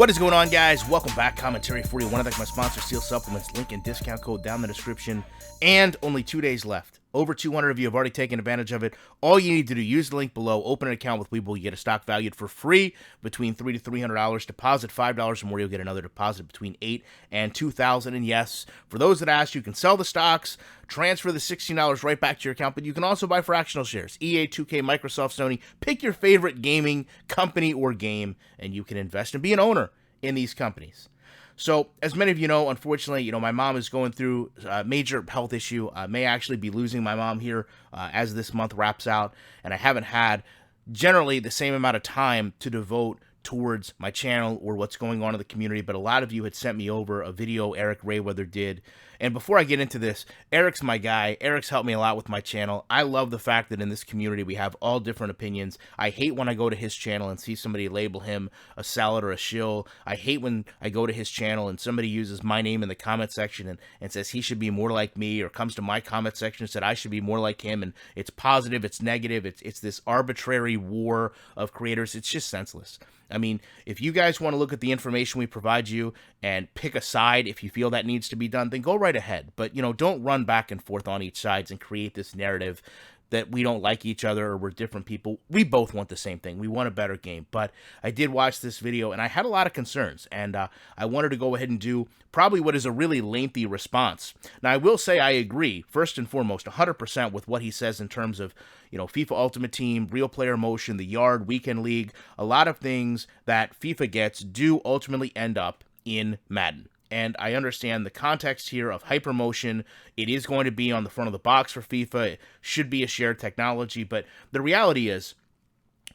What is going on, guys? Welcome back. Commentary 41. I'd like my sponsor, Steel Supplements. Link and discount code down in the description. And only 2 days left. Over 200 of you have already taken advantage of it. All you need to do, use the link below, open an account with Webull. You get a stock valued for free between $300 to $300. Deposit $5 or more, you'll get another deposit between $8 and $2,000. And yes, for those that asked, you can sell the stocks, transfer the $16 right back to your account, but you can also buy fractional shares. EA, 2K, Microsoft, Sony. Pick your favorite gaming company or game, and you can invest and be an owner in these companies. So, as many of you know, unfortunately, my mom is going through a major health issue. I may actually be losing my mom here as this month wraps out, and I haven't had generally the same amount of time to devote towards my channel or what's going on in the community, but a lot of you had sent me over a video Eric Rayweather did. And before I get into this, Eric's my guy. Eric's helped me a lot with my channel. I love the fact that in this community we have all different opinions. I hate when I go to his channel and see somebody label him a salad or a shill. I hate when I go to his channel and somebody uses my name in the comment section and says he should be more like me, or comes to my comment section and said I should be more like him, and it's positive, it's negative, it's this arbitrary war of creators. It's just senseless. I mean, if you guys want to look at the information we provide you and pick a side if you feel that needs to be done, then go right ahead. But, don't run back and forth on each side and create this narrative that we don't like each other or we're different people. We both want the same thing. We want a better game. But I did watch this video and I had a lot of concerns, and I wanted to go ahead and do probably what is a really lengthy response. Now, I will say I agree, first and foremost, 100% with what he says in terms of, FIFA Ultimate Team, Real Player Motion, the Yard, Weekend League. A lot of things that FIFA gets do ultimately end up in Madden. And I understand the context here of Hypermotion. It is going to be on the front of the box for FIFA. It should be a shared technology. But the reality is,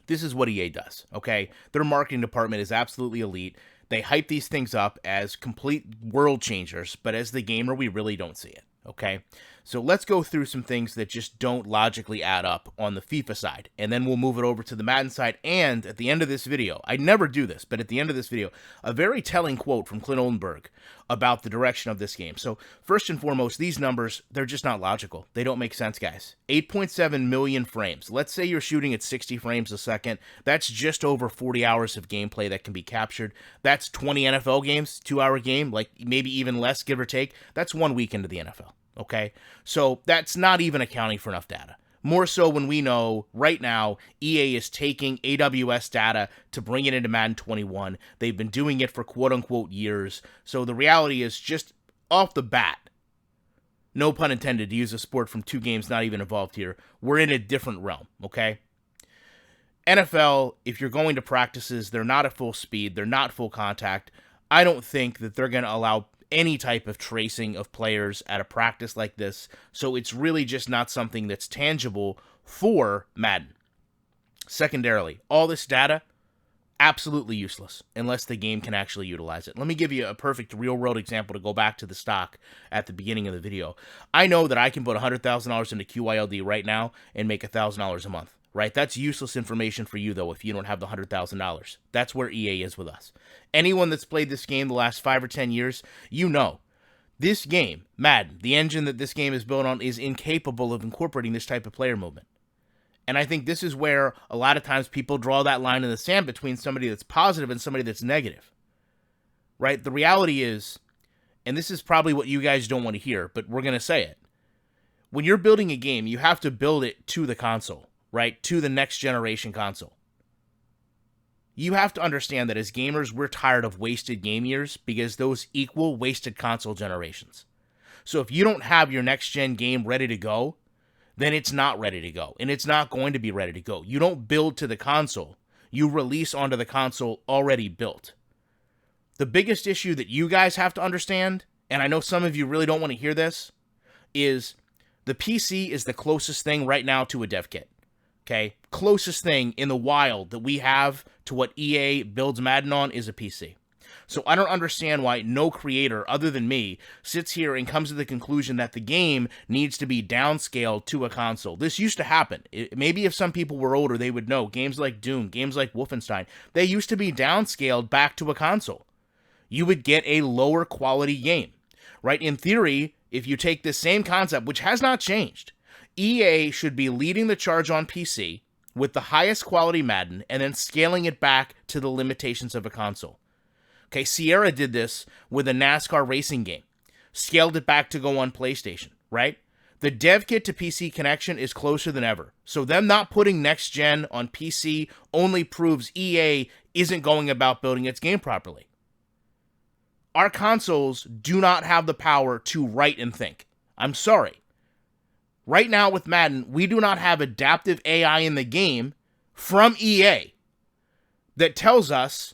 this is what EA does, okay? Their marketing department is absolutely elite. They hype these things up as complete world changers, but as the gamer, we really don't see it, okay? So let's go through some things that just don't logically add up on the FIFA side, and then we'll move it over to the Madden side. And at the end of this video, I never do this, but at the end of this video, a very telling quote from Clint Oldenburg about the direction of this game. So first and foremost, these numbers, they're just not logical. They don't make sense, guys. 8.7 million frames. Let's say you're shooting at 60 frames a second. That's just over 40 hours of gameplay that can be captured. That's 20 NFL games, 2-hour game, like maybe even less, give or take. That's 1 week into the NFL. Okay, so that's not even accounting for enough data. More so when we know right now EA is taking AWS data to bring it into Madden 21. They've been doing it for quote-unquote years. So the reality is, just off the bat, no pun intended, to use a sport from 2 games not even involved here, we're in a different realm, okay? NFL, if you're going to practices, they're not at full speed, they're not full contact. I don't think that they're going to allow any type of tracing of players at a practice like this, so it's really just not something that's tangible for Madden. Secondarily, all this data, absolutely useless unless the game can actually utilize it. Let me give you a perfect real-world example to go back to the stock at the beginning of the video. I know that I can put $100,000 into QYLD right now and make $1,000 a month. Right? That's useless information for you, though, if you don't have the $100,000. That's where EA is with us. Anyone that's played this game the last 5 or 10 years, you know, this game, Madden, the engine that this game is built on, is incapable of incorporating this type of player movement. And I think this is where a lot of times people draw that line in the sand between somebody that's positive and somebody that's negative. Right? The reality is, and this is probably what you guys don't want to hear, but we're going to say it. When you're building a game, you have to build it to the console. Right, to the next generation console. You have to understand that as gamers, we're tired of wasted game years because those equal wasted console generations. So if you don't have your next-gen game ready to go, then it's not ready to go, and it's not going to be ready to go. You don't build to the console. You release onto the console already built. The biggest issue that you guys have to understand, and I know some of you really don't want to hear this, is the PC is the closest thing right now to a dev kit. Okay, closest thing in the wild that we have to what EA builds Madden on is a PC. So I don't understand why no creator other than me sits here and comes to the conclusion that the game needs to be downscaled to a console. This used to happen. Maybe if some people were older, they would know. Games like Doom, games like Wolfenstein, they used to be downscaled back to a console. You would get a lower quality game, right? In theory, if you take this same concept, which has not changed, EA should be leading the charge on PC with the highest quality Madden and then scaling it back to the limitations of a console. Okay, Sierra did this with a NASCAR racing game, scaled it back to go on PlayStation, right? The dev kit to PC connection is closer than ever. So them not putting next gen on PC only proves EA isn't going about building its game properly. Our consoles do not have the power to write and think. I'm sorry. Right now with Madden, we do not have adaptive AI in the game from EA that tells us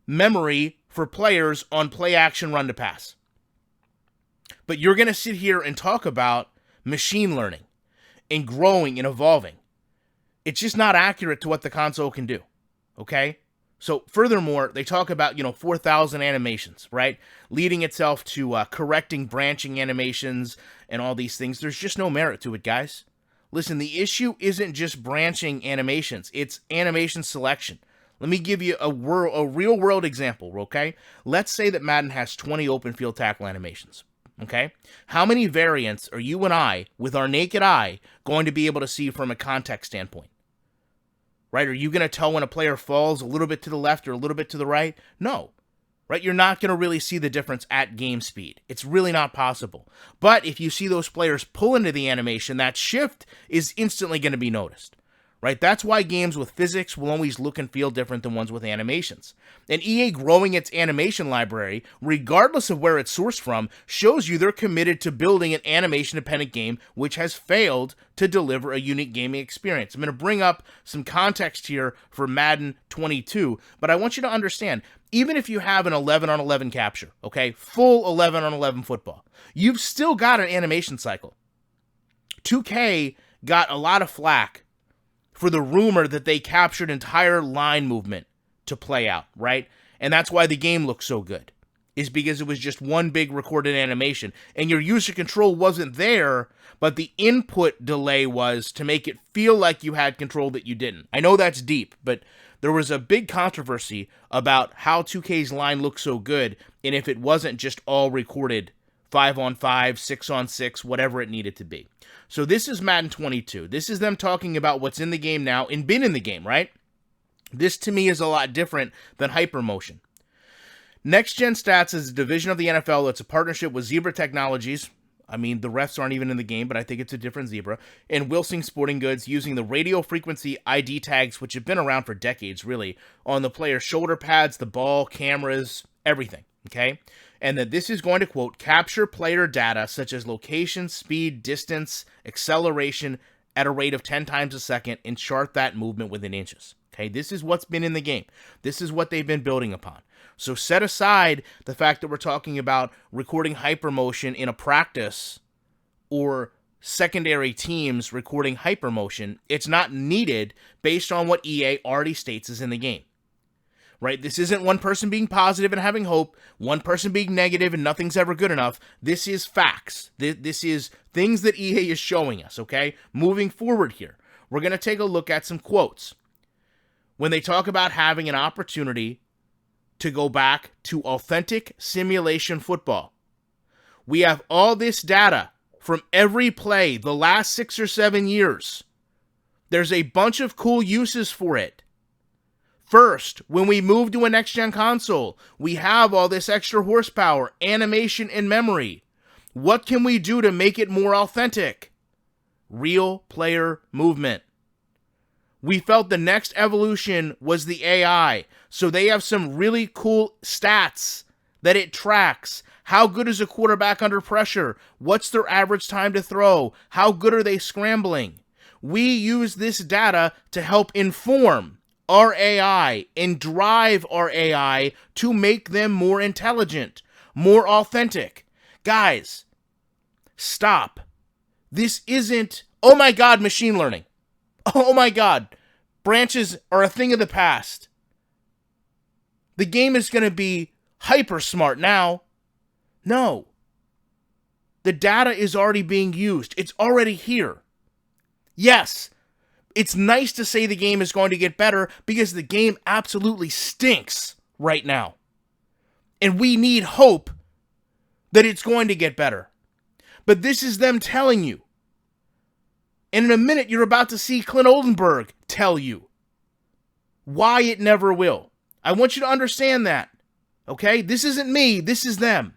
memory for players on play action run to pass. But you're going to sit here and talk about machine learning and growing and evolving. It's just not accurate to what the console can do, okay? So furthermore, they talk about, 4,000 animations, right? Leading itself to correcting branching animations and all these things. There's just no merit to it, guys. Listen, the issue isn't just branching animations. It's animation selection. Let me give you a real-world example, okay? Let's say that Madden has 20 open field tackle animations. Okay? How many variants are you and I, with our naked eye, going to be able to see from a context standpoint? Right? Are you going to tell when a player falls a little bit to the left or a little bit to the right? No. Right? You're not going to really see the difference at game speed. It's really not possible. But if you see those players pull into the animation, that shift is instantly going to be noticed. Right? That's why games with physics will always look and feel different than ones with animations. And EA growing its animation library, regardless of where it's sourced from, shows you they're committed to building an animation-dependent game which has failed to deliver a unique gaming experience. I'm going to bring up some context here for Madden 22, but I want you to understand, even if you have an 11-on-11 capture, okay, full 11-on-11 football, you've still got an animation cycle. 2K got a lot of flack for the rumor that they captured entire line movement to play out, right? And that's why the game looks so good, is because it was just one big recorded animation. And your user control wasn't there, but the input delay was to make it feel like you had control that you didn't. I know that's deep, but there was a big controversy about how 2K's line looked so good, and if it wasn't just all recorded 5-on-5, 6-on-6, whatever it needed to be. So this is Madden 22. This is them talking about what's in the game now and been in the game, right? This to me is a lot different than Hypermotion. NextGen Stats is a division of the NFL that's a partnership with Zebra Technologies. I mean, the refs aren't even in the game, but I think it's a different Zebra. And Wilson Sporting Goods, using the radio frequency ID tags, which have been around for decades, really, on the player's shoulder pads, the ball, cameras, everything, okay? And that this is going to, quote, capture player data such as location, speed, distance, acceleration at a rate of 10 times a second and chart that movement within inches. Okay, this is what's been in the game. This is what they've been building upon. So set aside the fact that we're talking about recording hypermotion in a practice or secondary teams recording hypermotion. It's not needed based on what EA already states is in the game. Right? This isn't one person being positive and having hope, one person being negative and nothing's ever good enough. This is facts. This is things that EA is showing us, okay? Moving forward here, we're going to take a look at some quotes. When they talk about having an opportunity to go back to authentic simulation football, we have all this data from every play the last 6 or 7 years. There's a bunch of cool uses for it. First, when we move to a next-gen console, we have all this extra horsepower, animation, and memory. What can we do to make it more authentic? Real player movement. We felt the next evolution was the AI, so they have some really cool stats that it tracks. How good is a quarterback under pressure? What's their average time to throw? How good are they scrambling? We use this data to help inform our AI and drive our AI to make them more intelligent, more authentic. Guys, stop. This isn't, oh my God, machine learning. Oh my God, branches are a thing of the past. The game is going to be hyper smart now. No. The data is already being used. It's already here. Yes, it's nice to say the game is going to get better because the game absolutely stinks right now. And we need hope that it's going to get better. But this is them telling you. And in a minute, you're about to see Clint Oldenburg tell you why it never will. I want you to understand that. Okay? This isn't me. This is them.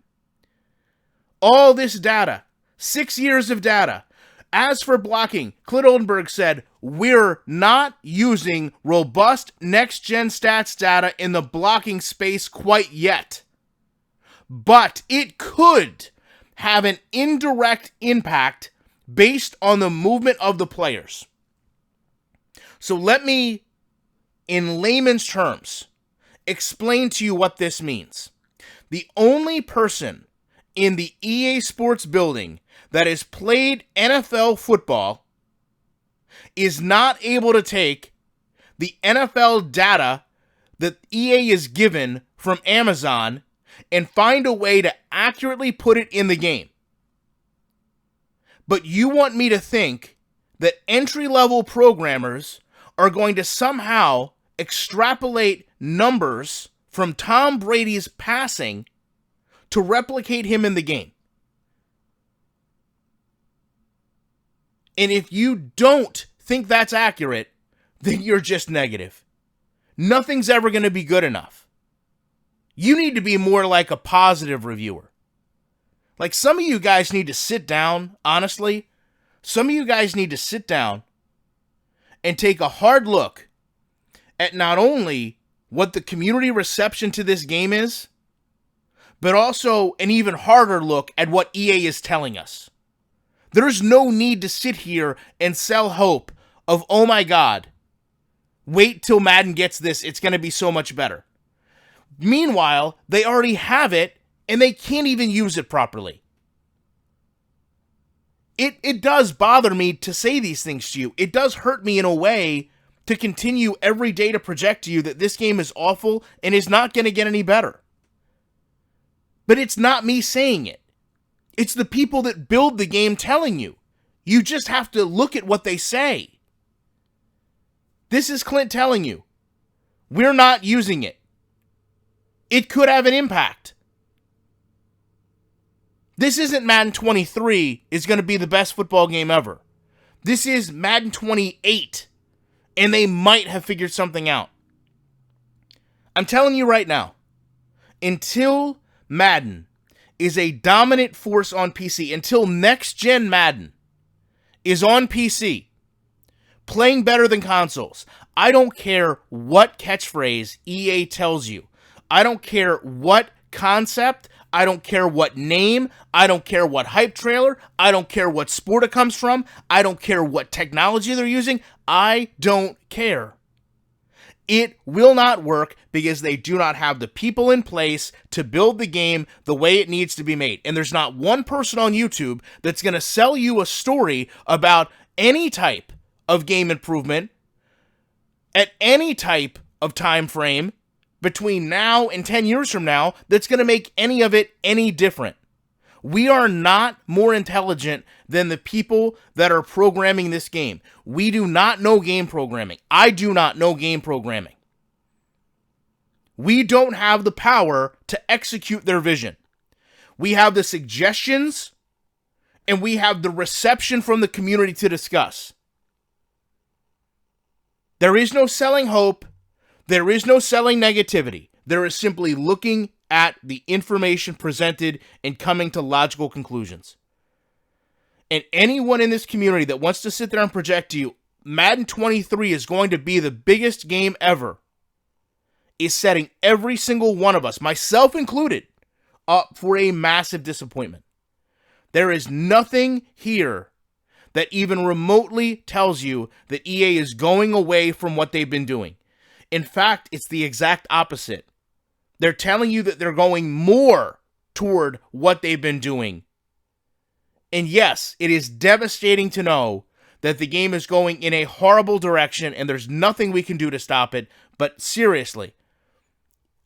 All this data, 6 years of data. As for blocking, Clint Oldenburg said, we're not using robust NextGen Stats data in the blocking space quite yet. But it could have an indirect impact based on the movement of the players. So let me, in layman's terms, explain to you what this means. The only person in the EA Sports building that has played NFL football is not able to take the NFL data that EA is given from Amazon and find a way to accurately put it in the game. But you want me to think that entry-level programmers are going to somehow extrapolate numbers from Tom Brady's passing to replicate him in the game. And if you don't think that's accurate, then you're just negative. Nothing's ever going to be good enough. You need to be more like a positive reviewer. Like, some of you guys need to sit down, honestly. Some of you guys need to sit down and take a hard look at not only what the community reception to this game is, but also an even harder look at what EA is telling us. There's no need to sit here and sell hope of, oh my God, wait till Madden gets this, it's going to be so much better. Meanwhile, they already have it, and they can't even use it properly. It does bother me to say these things to you. It does hurt me in a way to continue every day to project to you that this game is awful and is not going to get any better. But it's not me saying it. It's the people that build the game telling you. You just have to look at what they say. This is Clint telling you. We're not using it. It could have an impact. This isn't Madden 23 is going to be the best football game ever. This is Madden 28, and they might have figured something out. I'm telling you right now, until Madden is a dominant force on PC, until next-gen Madden is on PC, playing better than consoles, I don't care what catchphrase EA tells you. I don't care what concept. I don't care what name. I don't care what hype trailer. I don't care what sport it comes from. I don't care what technology they're using. I don't care. It will not work because they do not have the people in place to build the game the way it needs to be made. And there's not one person on YouTube that's going to sell you a story about any type of game improvement at any type of time frame between now and 10 years from now that's going to make any of it any different. We are not more intelligent than the people that are programming this game. We do not know game programming. I do not know game programming. We don't have the power to execute their vision. We have the suggestions, and we have the reception from the community to discuss. There is no selling hope. There is no selling negativity. There is simply looking at the information presented and coming to logical conclusions. And anyone in this community that wants to sit there and project to you, Madden 23 is going to be the biggest game ever, is setting every single one of us, myself included, up for a massive disappointment. There is nothing here that even remotely tells you that EA is going away from what they've been doing. In fact, it's the exact opposite. They're telling you that they're going more toward what they've been doing. And yes, it is devastating to know that the game is going in a horrible direction and there's nothing we can do to stop it. But seriously,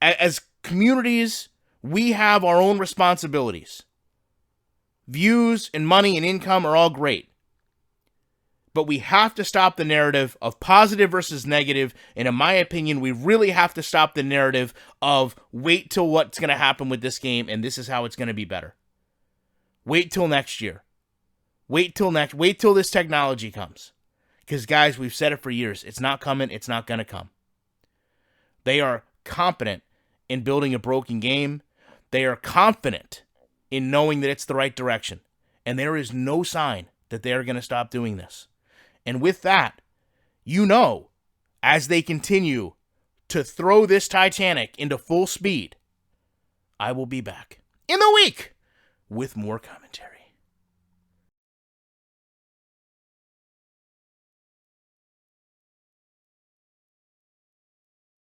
as communities, we have our own responsibilities. Views and money and income are all great. But we have to stop the narrative of positive versus negative. And in my opinion, we really have to stop the narrative of wait till what's going to happen with this game and this is how it's going to be better. Wait till next year. Wait till this technology comes. Because guys, we've said it for years. It's not coming. It's not going to come. They are competent in building a broken game. They are confident in knowing that it's the right direction. And there is no sign that they are going to stop doing this. And with that, you know, as they continue to throw this Titanic into full speed, I will be back in the week with more commentary.